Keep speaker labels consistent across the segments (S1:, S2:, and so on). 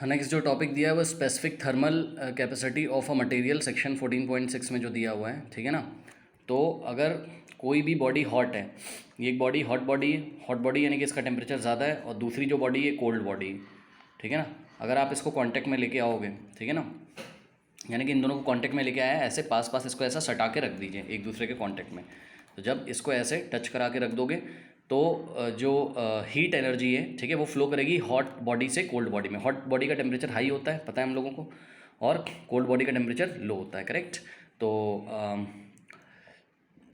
S1: Next जो topic दिया है वो specific thermal capacity of a material section 14.6 में जो दिया हुआ है, ठीक है ना। तो अगर कोई भी बॉडी हॉट है, ये एक बॉडी हॉट बॉडी यानी कि इसका टेम्परेचर ज़्यादा है, और दूसरी जो बॉडी है कोल्ड बॉडी, ठीक है ना। अगर आप इसको कांटेक्ट में लेके आओगे, ठीक है ना, यानी कि इन दोनों को कांटेक्ट में लेके आया है, ऐसे पास पास इसको ऐसा सटा के रख दीजिए एक दूसरे के कांटेक्ट में। तो जब इसको ऐसे टच करा के रख दोगे तो जो हीट एनर्जी है, ठीक है, वो फ्लो करेगी हॉट बॉडी से कोल्ड बॉडी में। हॉट बॉडी का टेम्परेचर हाई होता है, पता है हम लोगों को, और कोल्ड बॉडी का टेम्परेचर लो होता है, करेक्ट। तो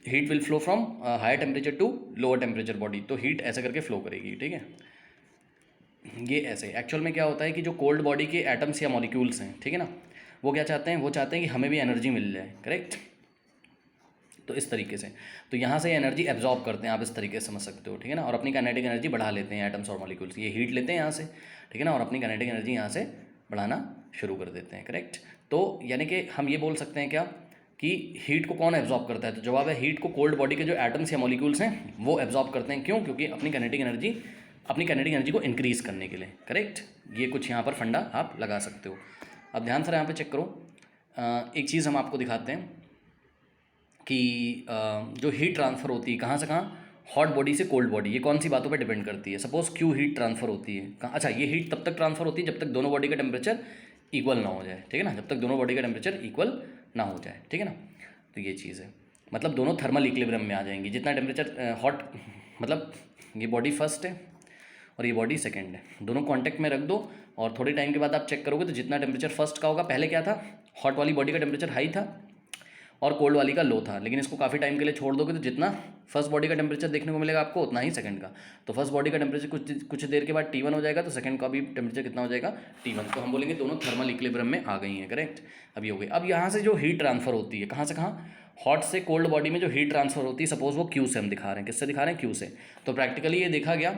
S1: heat will flow from higher temperature to lower temperature body, तो हीट ऐसे करके फ्लो करेगी, ठीक है। ये ऐसे एक्चुअल में क्या होता है कि जो कोल्ड बॉडी के एटम्स या मॉलिक्यूल्स हैं, ठीक है ना, वो क्या चाहते हैं, वो चाहते हैं कि हमें भी एनर्जी मिल जाए, करेक्ट। तो इस तरीके से, तो यहाँ से एनर्जी एब्जॉर्ब करते हैं, आप इस तरीके से समझ सकते हो, ठीक है ना, और अपनी काइनेटिक एनर्जी बढ़ा लेते हैं एटम्स और मॉलिक्यूल्स। ये हीट लेते हैं यहाँ से, ठीक है ना, और अपनी काइनेटिक एनर्जी यहाँ से बढ़ाना शुरू कर देते हैं, करेक्ट। तो यानी कि हम ये बोल सकते हैं क्या कि हीट को कौन एब्जॉर्ब करता है, तो जवाब है हीट को कोल्ड बॉडी के जो एटम्स या मॉलिक्यूल्स हैं वो एब्जॉर्ब करते हैं। क्यों? क्योंकि अपनी काइनेटिक एनर्जी को इंक्रीज़ करने के लिए, करेक्ट। ये कुछ यहाँ पर फंडा आप लगा सकते हो। अब ध्यान से यहाँ पे चेक करो, एक चीज़ हम आपको दिखाते हैं कि जो हीट ट्रांसफ़र होती है कहाँ से कहाँ, हॉट बॉडी से कोल्ड बॉडी, ये कौन सी बातों पे डिपेंड करती है। सपोज़ क्यों हीट ट्रांसफ़र होती है कहाँ, अच्छा, ये हीट तब तक ट्रांसफ़र होती है जब तक दोनों बॉडी का टेम्परेचर इक्वल ना हो जाए, ठीक है ना, जब तक दोनों बॉडी का टेम्परेचर इक्वल ना हो जाए, ठीक है ना। तो ये चीज़ है, मतलब दोनों थर्मल इक्विलिब्रियम में आ जाएंगी। जितना टेम्परेचर हॉट, मतलब ये बॉडी फर्स्ट है और ये बॉडी सेकंड है, दोनों कांटेक्ट में रख दो, और थोड़े टाइम के बाद आप चेक करोगे तो जितना टेम्परेचर फर्स्ट का होगा, पहले क्या था, हॉट वाली बॉडी का टेम्परेचर हाई था और कोल्ड वाली का लो था, लेकिन इसको काफ़ी टाइम के लिए छोड़ दोगे तो जितना फर्स्ट बॉडी का टेम्परेचर देखने को मिलेगा आपको उतना ही सेकंड का। तो फर्स्ट बॉडी का टेम्परेचर कुछ देर के बाद T1 हो जाएगा, तो सेकंड का भी टेम्परेचर कितना हो जाएगा, T1। तो हम बोलेंगे दोनों थर्मल इक्विलिब्रियम में आ गई हैं, करेक्ट। अभी हो गई। अब यहाँ से जो हीट ट्रांसफर होती है कहाँ से कहाँ, हॉट से कोल्ड बॉडी में जो हीट ट्रांसफर होती है, सपोज वो क्यू से हम दिखा रहे हैं, किससे दिखा रहे हैं, क्यू से। तो प्रैक्टिकली ये देखा गया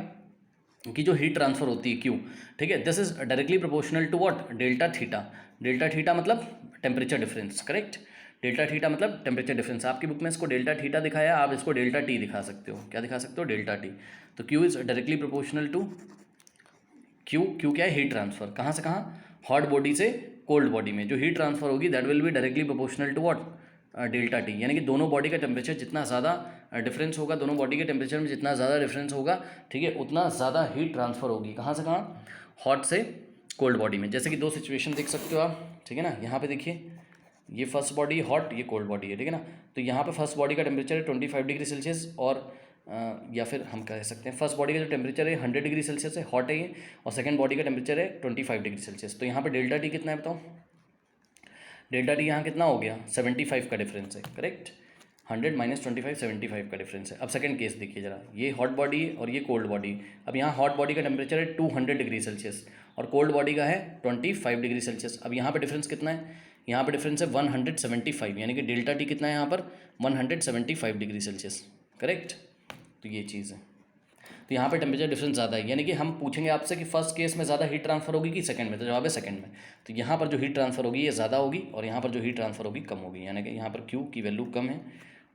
S1: कि जो हीट ट्रांसफर होती है क्यू, ठीक है, this is directly proportional to what, delta theta. Delta theta मतलब temperature difference, correct. Delta theta मतलब टेम्परेचर डिफरेंस। आपकी बुक में इसको डेल्टा थीटा दिखाया, आप इसको डेल्टा टी दिखा सकते हो। क्या दिखा सकते हो, डेल्टा टी। तो Q is directly proportional to, Q क्या है, हीट ट्रांसफर। कहाँ से कहाँ, हॉट बॉडी से कोल्ड बॉडी में जो हीट ट्रांसफर होगी that will be directly proportional to what, delta T. यानी कि दोनों बॉडी का टेम्परेचर जितना ज़्यादा डिफरेंस होगा, दोनों बॉडी के टेम्परेचर में जितना ज़्यादा डिफरेंस होगा, ठीक है, उतना ज़्यादा हीट ट्रांसफर होगी। कहाँ से कहाँ, हॉट से कोल्ड बॉडी में। जैसे कि दो सिचुएशन देख सकते हो आप, ठीक है ना। यहाँ पे देखिए, ये फर्स्ट बॉडी हॉट, ये कोल्ड बॉडी है, ठीक है ना। तो यहाँ पे फर्स्ट बॉडी का टेम्परेचर है 25 डिग्री सेल्सियस, और या फिर हम कह सकते हैं फर्स्ट बॉडी का जो टेम्परेचर है 100 डिग्री सेल्सियस है, हॉट है ये, और सेकंड बॉडी का टेम्परेचर है 25 डिग्री सेल्सियस। तो यहाँ पे डेल्टा टी कितना है बताओ, डेल्टा टी यहाँ कितना हो गया, 75 का डिफरेंस है, करेक्ट। 100 माइनस 25, 75 का डिफरेंस है। अब सेकंड केस देखिए जरा, ये हॉट बॉडी है और ये कोल्ड बॉडी। अब यहाँ हॉट बॉडी का टेम्परेचर है 200 डिग्री सेल्सियस और कोल्ड बॉडी का है 25 डिग्री सेल्सियस। अब यहाँ पे डिफरेंस कितना है, यहाँ पे डिफरेंस है 175, यानी कि डेल्टा टी कितना है यहाँ पर, 175 डिग्री सेल्सियस, करेक्ट। तो ये चीज़ है। तो यहाँ पे टेम्परेचर डिफरेंस ज़्यादा है, यानी कि हम पूछेंगे आपसे कि फर्स्ट केस में ज़्यादा हीट ट्रांसफर होगी कि सेकंड में, तो जवाब है सेकंड में। तो यहाँ पर जो हीट ट्रांसफर होगी ये ज़्यादा होगी और यहाँ पर जो हीट ट्रांसफर होगी कम होगी, यानी कि यहाँ पर क्यू की वैल्यू कम है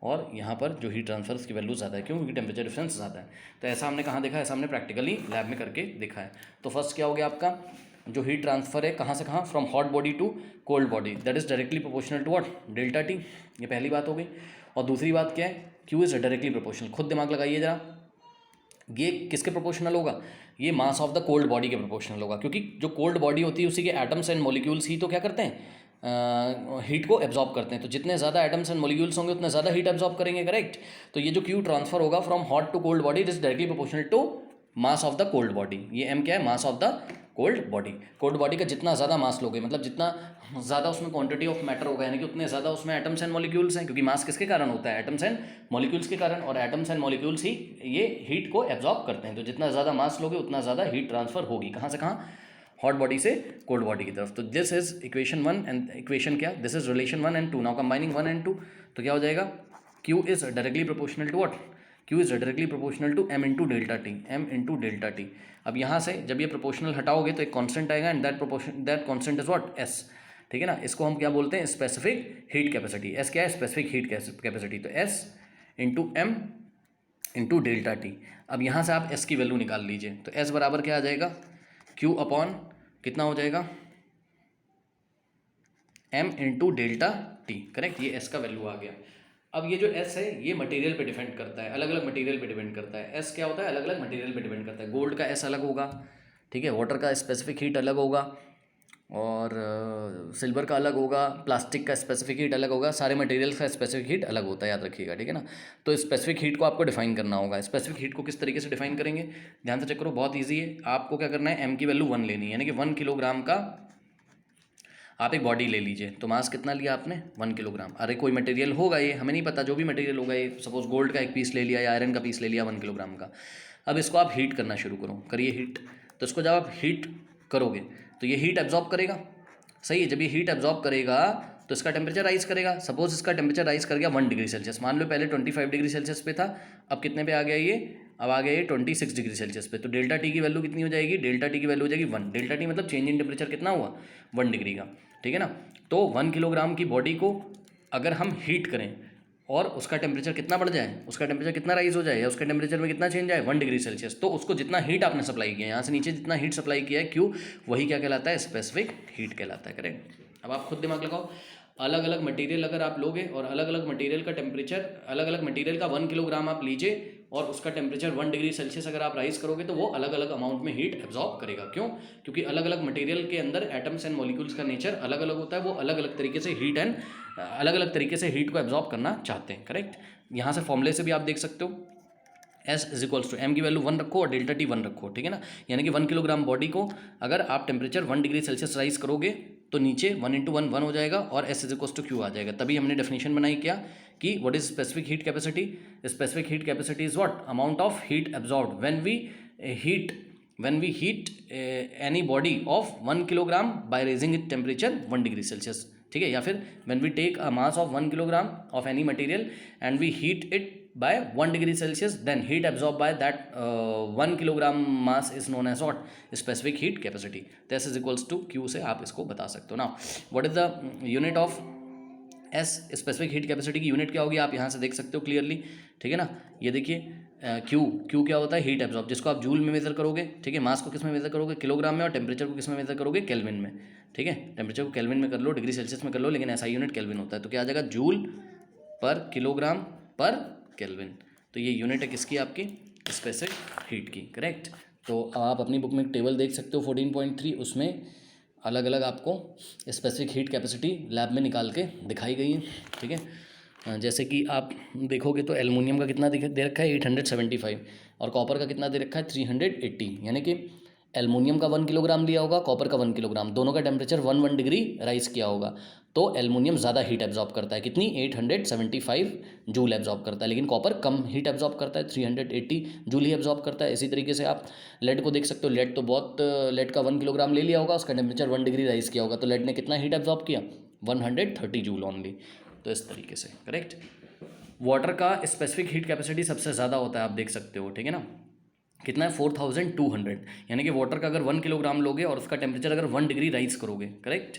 S1: और यहाँ पर जो हीट ट्रांसफर उसकी वैल्यू ज़्यादा है। क्यों? क्योंकि टेम्परेचर डिफरेंस ज़्यादा है। तो ऐसा हमने कहाँ देखा है, ऐसा हमने प्रैक्टिकली लैब में करके देखा है। तो फर्स्ट क्या हो गया आपका, जो हीट ट्रांसफर है कहाँ से कहाँ, from hot body to cold body, that is directly proportional to what, delta T. ये पहली बात हो गई। और दूसरी बात क्या है, क्यू इज डायरेक्टली प्रोपोर्शनल। खुद दिमाग लगाइए जरा, ये किसके प्रोपोर्शनल होगा, ये मास ऑफ द कोल्ड बॉडी के प्रोपोर्शनल होगा, क्योंकि जो कोल्ड बॉडी होती है उसी के एटम्स एंड मॉलिक्यूल्स ही तो क्या करते हैं, हीट को एब्जॉर्ब करते हैं। तो जितने ज़्यादा एटम्स एंड मॉलिक्यूल्स होंगे उतने ज़्यादा हीट एब्जॉर्ब करेंगे, करेक्ट। तो ये जो क्यू ट्रांसफर होगा from hot to cold body, it is directly proportional to mass of the cold body. ये एम क्या है, mass of the cold body. Cold body का जितना ज़्यादा मास लोगे, मतलब जितना ज़्यादा उसमें क्वांटिटी ऑफ मैटर होगा, यानी कि उतने ज़्यादा उसमें एटम्स एंड मॉलिक्यूल्स हैं, क्योंकि मास किसके कारण होता है, एटम्स एंड मॉलिक्यूल्स के कारण, और एटम्स एंड मॉलिक्यूल्स ही ये हीट को एब्जॉर्ब करते हैं। तो जितना ज़्यादा मास लोगे उतना ज़्यादा हीट ट्रांसफर होगी। कहाँ से कहाँ, हॉट बॉडी से कोल्ड बॉडी की तरफ। तो this is equation 1 and equation क्या, this is relation 1 and 2। Now combining 1 and 2, तो क्या हो जाएगा, Q is directly proportional to what, Q is directly proportional to M into delta T, M into delta T. अब यहाँ से जब ये प्रोपोर्शनल हटाओगे तो एक कांस्टेंट आएगा, and that constant is what, S, ठीक है ना। इसको हम क्या बोलते हैं, स्पेसिफिक हीट कैपेसिटी। S क्या है, स्पेसिफिक हीट कैपेसिटी। तो S into M into delta T. अब यहाँ से आप S की वैल्यू निकाल लीजिए, तो S बराबर क्या आ जाएगा, Q अपॉन कितना हो जाएगा, m into delta T, correct. ये s का वैल्यू आ गया। अब ये जो s है ये मटेरियल पे डिपेंड करता है, अलग अलग मटेरियल पे डिपेंड करता है। s क्या होता है, अलग अलग मटेरियल पे डिपेंड करता है। गोल्ड का s अलग होगा, ठीक है, वाटर का स्पेसिफिक हीट अलग होगा, और सिल्वर का अलग होगा, प्लास्टिक का स्पेसिफिक हीट अलग होगा, सारे मटेरियल्स का स्पेसिफिक हीट अलग होता है, याद रखिएगा, ठीक है ना। तो स्पेसिफिक हीट को आपको डिफाइन करना होगा। स्पेसिफिक हीट को किस तरीके से डिफाइन करेंगे, ध्यान से चेक करो, बहुत ईजी है। आपको क्या करना है, m की वैल्यू 1 लेनी है, यानी कि 1 किलोग्राम का आप एक बॉडी ले लीजिए। तो मास कितना लिया आपने, 1 किलोग्राम। अरे कोई मटेरियल होगा, ये हमें नहीं पता, जो भी मटेरियल होगा, ये सपोज गोल्ड का एक पीस ले लिया या आयरन का पीस ले लिया 1 किलोग्राम का। अब इसको आप हीट करना शुरू करो, करिए हीट। तो इसको जब आप हीट करोगे तो ये हीट एब्जॉर्ब करेगा, सही है। जब ये हीट एब्जॉर्ब करेगा तो इसका टेम्परेचर राइज करेगा। सपोज इसका टेम्परेचर राइज कर गया 1 डिग्री सेल्सियस, मान लो पहले 25 डिग्री सेल्सियस पे था, अब कितने पे आ गया ये, अब आ गया ये 26 डिग्री सेल्सियस पे। तो डेल्टा टी की वैल्यू कितनी हो जाएगी, डेल्टा टी की वैल्यू हो जाएगी 1। डेल्टा टी मतलब चेंज इन टेम्परेचर कितना हुआ, 1 डिग्री का, ठीक है ना। तो 1 किलोग्राम की बॉडी को अगर हम हीट करें और उसका टेम्परेचर कितना बढ़ जाए, उसका टेम्परेचर कितना राइज हो जाए, या उसके टेम्परेचर में कितना चेंज आए, 1 डिग्री सेल्सियस, तो उसको जितना हीट आपने सप्लाई किया है, यहाँ से नीचे जितना हीट सप्लाई किया है, क्यों, वही क्या कहलाता है, स्पेसिफिक हीट कहलाता है, करेक्ट। अब आप खुद दिमाग लगाओ, अलग अलग मटेरियल अगर आप लोगे और अलग अलग मटेरियल का टेम्परेचर, अलग अलग मटेरियल का 1 किलोग्राम आप लीजिए और उसका टेम्परेचर 1 डिग्री सेल्सियस अगर आप राइज करोगे तो वो अलग अलग अमाउंट में हीट एब्जॉर्ब करेगा। क्यों, क्योंकि अलग अलग मटेरियल के अंदर एटम्स एंड मॉलिक्यूल्स का नेचर अलग अलग होता है, वो अलग अलग तरीके से हीट एंड अलग अलग तरीके से हीट को एब्जॉर्ब करना चाहते हैं, करेक्ट। यहाँ से फॉर्मूले से भी आप देख सकते हो, S is equals to m की वैल्यू 1 रखो और डेल्टा टी 1 रखो, ठीक है ना। यानी कि 1 किलोग्राम बॉडी को अगर आप टेम्परेचर 1 डिग्री सेल्सियस राइज करोगे तो नीचे 1 इंटू 1 1 हो जाएगा और S is equals to Q आ जाएगा। तभी हमने डेफिनेशन बनाई क्या, कि what is specific heat capacity. Specific heat capacity is what, amount of heat absorbed when we heat any body of 1 kilogram by raising it temperature 1 degree Celsius, ठीक है। या फिर when we take a mass of 1 kilogram of any material and we heat it by 1 degree Celsius, then heat absorbed by that 1 kilogram mass is known as what, specific heat capacity. This is equals to Q से आप इसको बता सकते हो। now what is the unit of S, specific heat capacity की unit क्या होगी, आप यहाँ से देख सकते हो क्लियरली, ठीक है ना। ये देखिए Q क्या होता है, हीट एब्जॉर्ब, जिसको आप जूल में मेजर करोगे, ठीक है। मास को किस में मेजर करोगे, किलोग्राम में, और टेम्परेचर को किस में मेजर करोगे, केल्विन में, ठीक है। टेम्परेचर को केल्विन में कर लो, डिग्री सेल्सियस में कर लो, लेकिन ऐसा यूनिट केल्विन होता है। तो क्या आ जाएगा, जूल पर किलोग्राम पर केल्विन। तो ये यूनिट है किसकी, आपकी स्पेसिफिक हीट की, करेक्ट। तो आप अपनी बुक में एक टेबल देख सकते हो 14.3, उसमें अलग अलग आपको स्पेसिफिक हीट कैपेसिटी लैब में निकाल के दिखाई गई है, ठीक है। जैसे कि आप देखोगे तो एल्युमिनियम का कितना दे रखा है 875, और कॉपर का कितना दे रखा है 380, यानी कि एल्युमिनियम का 1 किलोग्राम लिया होगा, कॉपर का 1 किलोग्राम, दोनों का टेम्परेचर 1 डिग्री राइज किया होगा, तो एल्युमिनियम ज़्यादा हीट एब्जॉर्ब करता है, कितनी 875 जूल एब्जॉर्ब करता है, लेकिन कॉपर कम हीट एब्जॉर्ब करता है, 380 जूल ही एब्जॉर्ब करता है। इसी तरीके से आप लेड को देख सकते हो, लेड का 1 किलोग्राम ले लिया होगा, उसका टेम्परेचर 1 डिग्री राइज किया होगा, तो लेड ने कितना हीट एब्जॉर्ब किया, 130 जूल ओनली। तो इस तरीके से, करेक्ट। वाटर का स्पेसिफिक हीट कैपेसिटी सबसे ज़्यादा होता है, आप देख सकते हो, ठीक है ना। कितना है 4200, यानी कि वाटर का अगर 1 किलोग्राम लोगे और उसका टेम्परेचर अगर 1 डिग्री राइज करोगे, करेक्ट,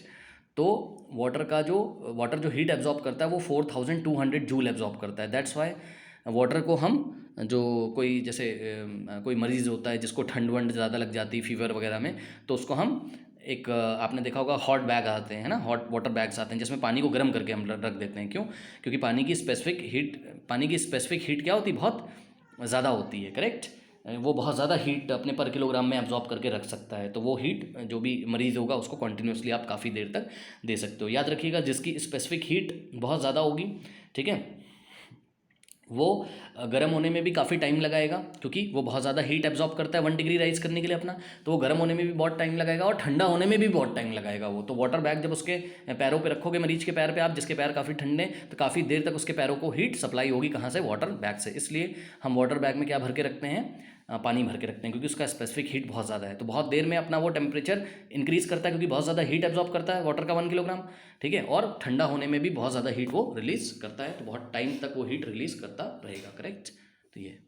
S1: तो वाटर जो हीट एब्जॉर्ब करता है वो 4200 जूल एब्जॉर्ब करता है। दैट्स वाई वाटर को हम, जो कोई जैसे कोई मरीज़ होता है जिसको ठंड वंड ज़्यादा लग जाती है फीवर वगैरह में, तो उसको हम एक आपने देखा होगा हॉट बैग आते हैं ना, हॉट वाटर बैग्स आते हैं जिसमें पानी को गर्म करके हम रख देते हैं। क्यों, क्योंकि पानी की स्पेसिफिक हीट क्या होती है, बहुत ज़्यादा होती है, करेक्ट। वो बहुत ज़्यादा हीट अपने पर किलोग्राम में एब्जॉर्ब करके रख सकता है, तो वो हीट जो भी मरीज़ होगा उसको कॉन्टीन्यूसली आप काफ़ी देर तक दे सकते हो। याद रखिएगा, जिसकी स्पेसिफिक हीट बहुत ज़्यादा होगी, ठीक है, वो गर्म होने में भी काफ़ी टाइम लगाएगा, क्योंकि वो बहुत ज़्यादा हीट एब्जॉर्ब करता है 1 डिग्री राइज करने के लिए अपना, तो वो गर्म होने में भी बहुत टाइम लगाएगा और ठंडा होने में भी बहुत टाइम लगाएगा वो। तो वाटर बैग जब उसके पैरों पे रखोगे, मरीज के पैर पे आप, जिसके पैर काफ़ी ठंडे, तो काफ़ी देर तक उसके पैरों को हीट सप्लाई होगी, कहाँ से, वाटर बैग से। इसलिए हम वाटर बैग में क्या भर के रखते हैं, पानी भर के रखते हैं, क्योंकि उसका स्पेसिफिक हीट बहुत ज़्यादा है। तो बहुत देर में अपना वो टेम्परेचर इंक्रीज़ करता है, क्योंकि बहुत ज़्यादा हीट एब्जॉर्ब करता है वाटर का 1 किलोग्राम, ठीक है, और ठंडा होने में भी बहुत ज़्यादा हीट वो रिलीज़ करता है, तो बहुत टाइम तक वो हीट रिलीज़ करता रहेगा, करेक्ट। तो ये